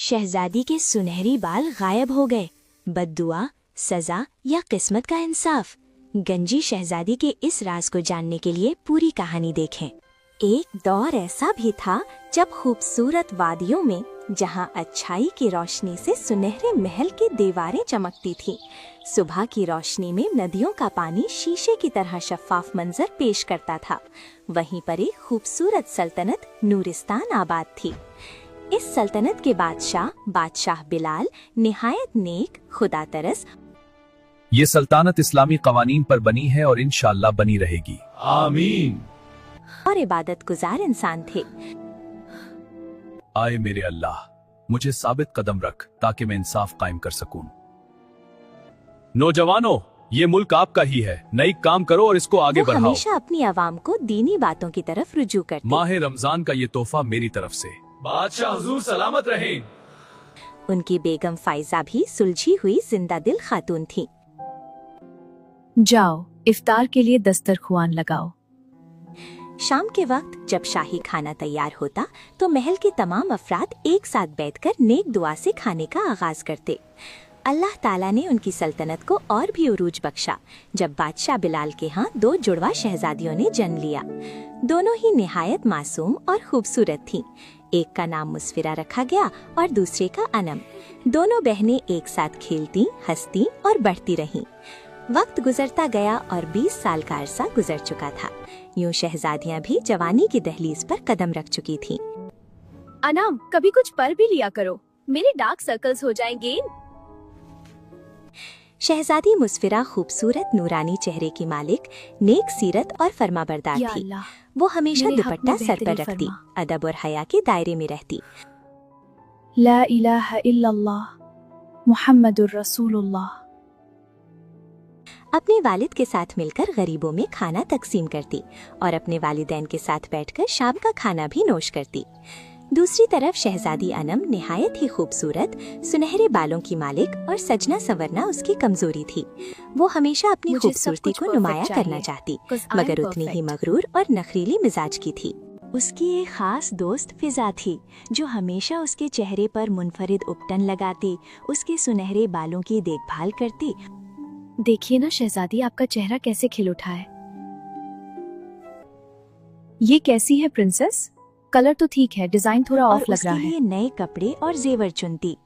शहजादी के सुनहरी बाल गायब हो गए। बद्दुआ, सजा या किस्मत का इंसाफ? गंजी शहजादी के इस राज को जानने के लिए पूरी कहानी देखें। एक दौर ऐसा भी था जब खूबसूरत वादियों में, जहां अच्छाई की रोशनी से सुनहरे महल की दीवारें चमकती थीं, सुबह की रोशनी में नदियों का पानी शीशे की तरह शफाफ मंजर पेश करता था। वहीं पर एक खूबसूरत सल्तनत नूरिस्तान आबाद थी। इस सल्तनत के बादशाह बिलाल निहायत नेक, खुदा तरस ये सल्तनत इस्लामी कवानीन पर बनी है और इंशाअल्लाह बनी रहेगी, आमीन, और इबादत गुजार इंसान थे। आए मेरे अल्लाह, मुझे साबित कदम रख ताकि मैं इंसाफ कायम कर सकूं। नौजवानों, ये मुल्क आपका ही है, नई काम करो और इसको आगे बढ़ाओ। हमेशा अपनी आवाम को दीनी बातों की तरफ रुजू करते। माह रमजान का ये तोहफा मेरी तरफ से। बादशाह हुजूर सलामत रहें। उनकी बेगम फाइजा भी सुलझी हुई जिंदा दिल खातून थी। जाओ, इफ्तार के लिए दस्तरख्वान लगाओ। शाम के वक्त जब शाही खाना तैयार होता तो महल के तमाम अफराद एक साथ बैठकर नेक दुआ से खाने का आगाज करते। अल्लाह ताला ने उनकी सल्तनत को और भी उरूज बख्शा जब बादशाह बिलाल के यहाँ 2 जुड़वा शहजादियों ने जन्म लिया। दोनों ही निहायत मासूम और खूबसूरत थीं। एक का नाम मुस्फिरा रखा गया और दूसरे का अनम। दोनों बहनें एक साथ खेलती, हंसती और बढ़ती रहीं। वक्त गुजरता गया और 20 साल का अरसा गुजर चुका था। यूं शहजादियां भी जवानी की दहलीज पर कदम रख चुकी थीं। अनाम, कभी कुछ पर भी लिया करो, मेरे डार्क सर्कल्स हो जाएंगे। शहजादी मुस्फिरा खूबसूरत नूरानी चेहरे की मालिक, नेक सीरत और फरमाबरदार या थी। अल्लाह, वो हमेशा मेरे हक दुपट्टा में सर पर बेहतरी रखती, फरमा। अदब और हया के दायरे में रहती। ला इलाहा इल्लल्लाह मुहम्मदुर रसूलुल्लाह। अपने वालिद के साथ मिलकर गरीबों में खाना तकसीम करती और अपने वालिदैन के साथ बैठकर शाम का खाना भी नोश करती। दूसरी तरफ शहजादी अनम निहायत ही खूबसूरत, सुनहरे बालों की मालिक और सजना संवरना उसकी कमजोरी थी। वो हमेशा अपनी मुझे सब खूबसूरती कुछ को perfect नुमाया चाहिए, करना चाहती, 'cause I am मगर उतनी ही perfect। मगरूर और नखरीली मिजाज की थी। उसकी एक खास दोस्त फिजा थी जो हमेशा उसके चेहरे पर मुनफरिद उपटन लगाती, उसके सुनहरे बालों की देखभाल करती। देखिए ना शहजादी, आपका चेहरा कैसे खिल उठा है। ये कैसी है प्रिंसेस? कलर तो ठीक है, डिजाइन थोड़ा और ऑफ लग रहा उसके है। लिए नए कपड़े और जेवर चुनती।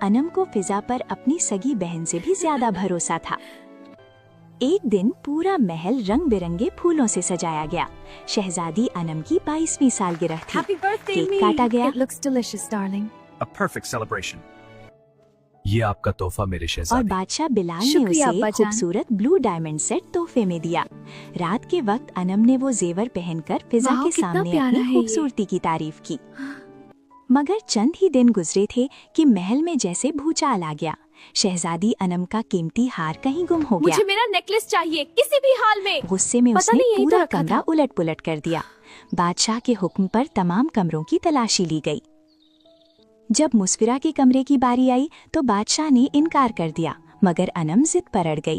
अनम को फिजा पर अपनी सगी बहन से भी ज्यादा भरोसा था। एक दिन पूरा महल रंग बिरंगे फूलों से सजाया गया। शहजादी अनम की 22वीं सालगिरह थी। Happy birthday cake me. काटा गया। It looks delicious, darling. A perfect celebration. ये आपका तोहफा मेरे और शहजादी। बादशाह बिलाल ने शुक्रिया उसे अब्बा जान। खूबसूरत ब्लू डायमंड सेट तोहफे में दिया। रात के वक्त अनम ने वो जेवर पहनकर फिजा वाह, के कितना सामने प्यारा अपनी है ये। खूबसूरती की तारीफ की। मगर चंद ही दिन गुजरे थे कि महल में जैसे भूचाल आ गया। शहजादी अनम का कीमती हार कहीं गुम हो गया। मुझे मेरा नेकलेस चाहिए किसी भी हाल में। गुस्से में पता उसने नहीं यहीं तो पूरा रखा कमरा था। उलट पुलट कर दिया। बादशाह के हुक्म पर तमाम कमरों की तलाशी ली गई। जब मुस्फिरा के कमरे की बारी आई तो बादशाह ने इनकार कर दिया, मगर अनम जिद पर अड़ गई।